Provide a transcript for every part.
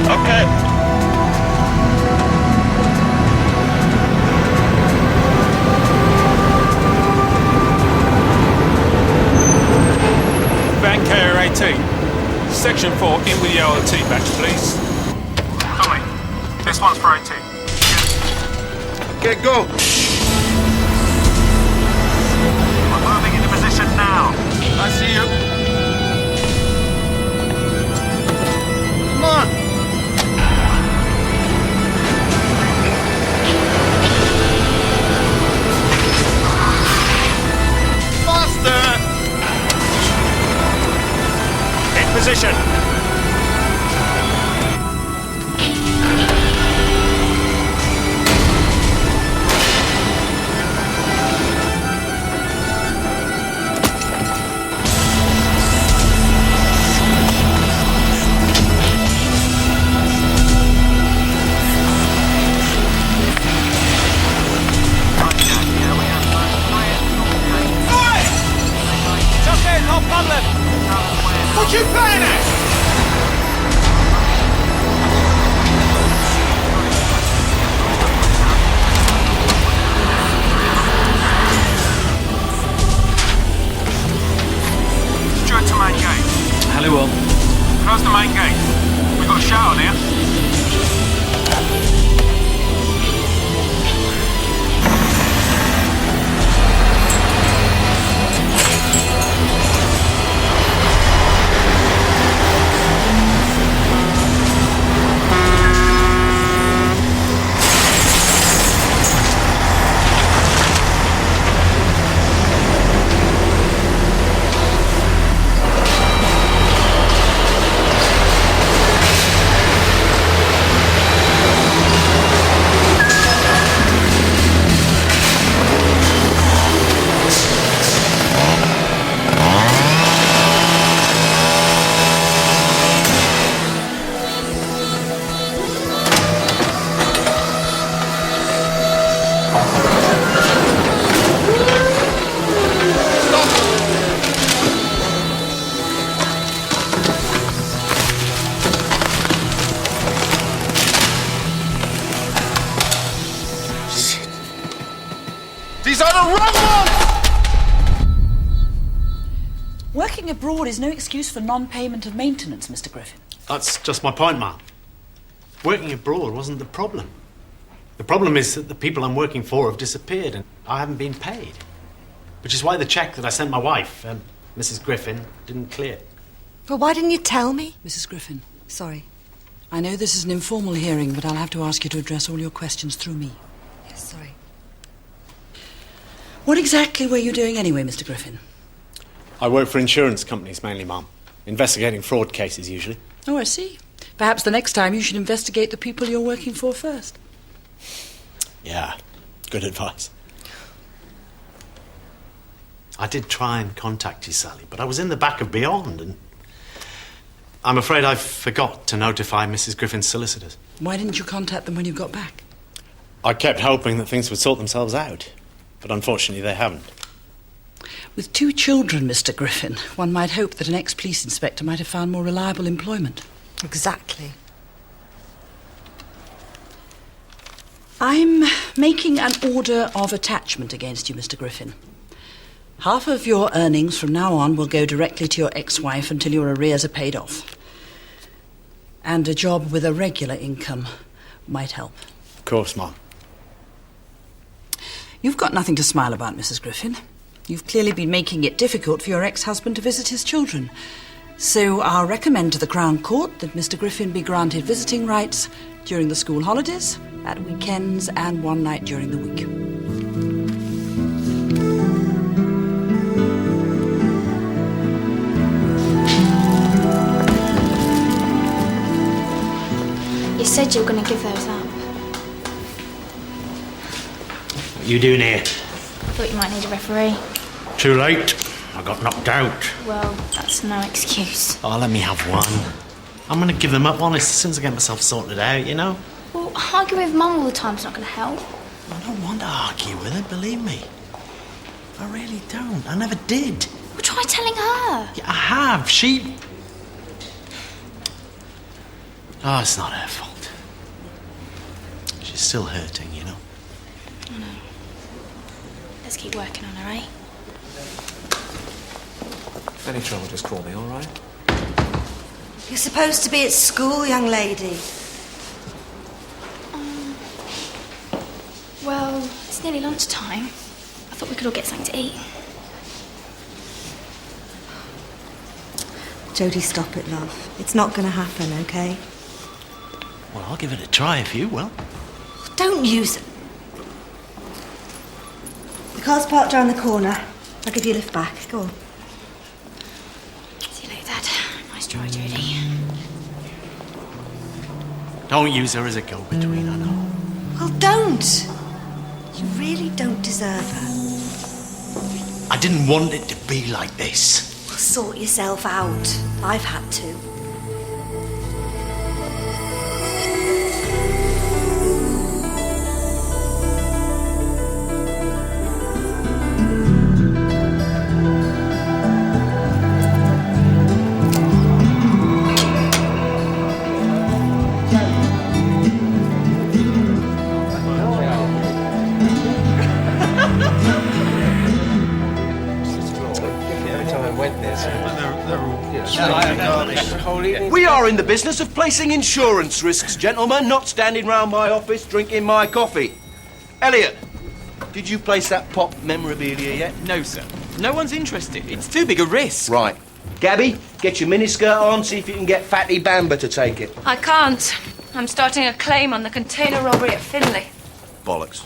Okay. Van carrier 18. Section 4, in with the OLT batch, please. Tommy, this one's for 18. Okay, go. We're moving into position now. I see you. Come on. Faster. In position. What you playing at? Steward to main gate. Hello, Will. Close the main gate. We've got a shout on here. These are the wrong ones! Working abroad is no excuse for non-payment of maintenance, Mr. Griffin. That's just my point, Ma'am. Working abroad wasn't the problem. The problem is that the people I'm working for have disappeared and I haven't been paid. Which is why the cheque that I sent my wife, Mrs. Griffin, didn't clear. Well, why didn't you tell me? Mrs. Griffin, Sorry. I know this is an informal hearing, but I'll have to ask you to address all your questions through me. Yes, sorry. What exactly were you doing anyway, Mr. Griffin? I work for insurance companies mainly, Ma'am. Investigating fraud cases, usually. Oh, I see. Perhaps the next time you should investigate the people you're working for first. Yeah, good advice. I did try and contact you, Sally, but I was in the back of Beyond, and I'm afraid I forgot to notify Mrs. Griffin's solicitors. Why didn't you contact them when you got back? I kept hoping that things would sort themselves out, but unfortunately they haven't. With 2 children, Mr. Griffin, one might hope that an ex-police inspector might have found more reliable employment. Exactly. I'm making an order of attachment against you, Mr. Griffin. Half of your earnings from now on will go directly to your ex-wife until your arrears are paid off. And a job with a regular income might help. Of course, Ma'am. You've got nothing to smile about, Mrs. Griffin. You've clearly been making it difficult for your ex-husband to visit his children. So I'll recommend to the Crown Court that Mr. Griffin be granted visiting rights during the school holidays, at weekends, and one night during the week. You said you were going to give those up. What are you doing here? Thought you might need a referee. Too late. I got knocked out. Well, that's no excuse. Oh, let me have one. I'm going to give them up, honest, as soon as I get myself sorted out, you know? Well, arguing with Mum all the time's not going to help. I don't want to argue with her, believe me. I really don't. I never did. Well, try telling her. Yeah, I have. She... Oh, it's not her fault. She's still hurting, you know. I know. Let's keep working on her, eh? Any trouble, just call me, all right? You're supposed to be at school, young lady. Well, it's nearly lunchtime. I thought we could all get something to eat. Jodie, stop it, love. It's not going to happen, okay? Well, I'll give it a try if you will. Don't use it. The car's parked around the corner. I'll give you a lift back. Go on. See you later, Dad. Nice try, Jodie. Don't use her as a go-between, I know. Well, don't. You really don't deserve her. I didn't want it to be like this. Well, sort yourself out. I've had to. We are in the business of placing insurance risks, gentlemen, not standing round my office drinking my coffee. Elliot, did you place that pop memorabilia yet? No, sir. No one's interested. It's too big a risk. Right. Gabby, get your miniskirt on, see if you can get Fatty Bamba to take it. I can't. I'm starting a claim on the container robbery at Finley. Bollocks.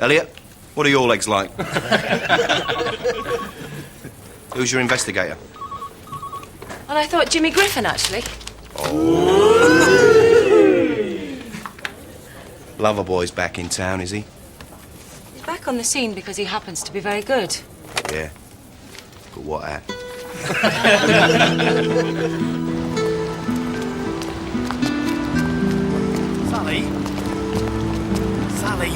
Elliot, what are your legs like? Who's your investigator? And I thought Jimmy Griffin, actually. Loverboy's back in town, is he? He's back on the scene because he happens to be very good. Yeah. But what at? Sally? Sally?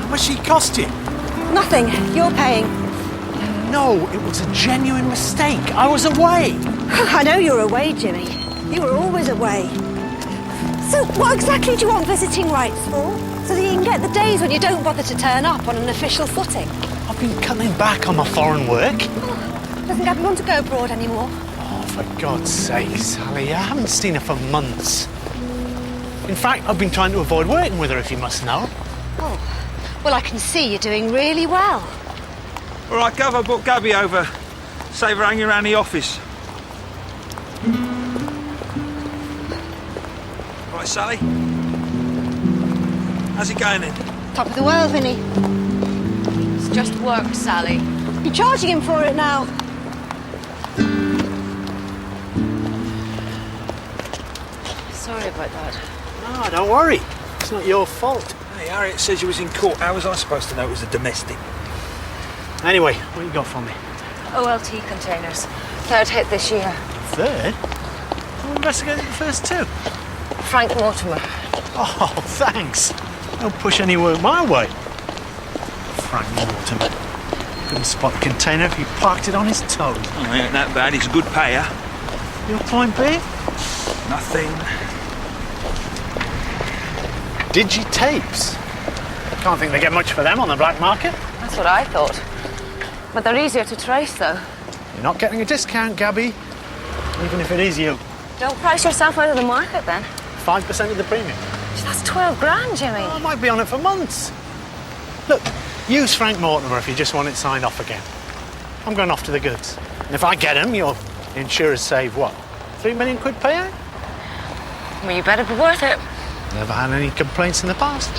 How much did it cost you? Nothing. You're paying. No, it was a genuine mistake. I was away. I know you're away, Jimmy. You were always away. So what exactly do you want visiting rights for? So that you can get the days when you don't bother to turn up on an official footing? I've been cutting back on my foreign work. Doesn't Gabby want to go abroad anymore? Oh, for God's sake, Sally, I haven't seen her for months. In fact, I've been trying to avoid working with her, if you must know. Oh, well, I can see you're doing really well. All right, Gav, I brought Gabby over. Save her hanging around the office. All right, Sally. How's it going then? Top of the world, Vinny. It's just work, Sally. You're charging him for it now. Sorry about that. No, don't worry. It's not your fault. Hey, Harriet says you was in court. How was I supposed to know it was a domestic? Anyway, what you got for me? OLT containers. Third hit this year. Third? Who investigated the first two? Frank Mortimer. Oh, thanks. Don't push any work my way. Frank Mortimer. Couldn't spot the container if you parked it on his toe. Oh, ain't that bad. He's a good payer. Your point being? Nothing. Digi-tapes. Can't think they get much for them on the black market. That's what I thought. But they're easier to trace, though. You're not getting a discount, Gabby. Even if it is you. Don't price yourself out of the market, then. 5% of the premium. That's 12 grand, Jimmy. I might be on it for months. Look, use Frank Mortimer if you just want it signed off again. I'm going off to the goods. And if I get him, your insurers save what? £3 million payout? Well, you better be worth it. Never had any complaints in the past.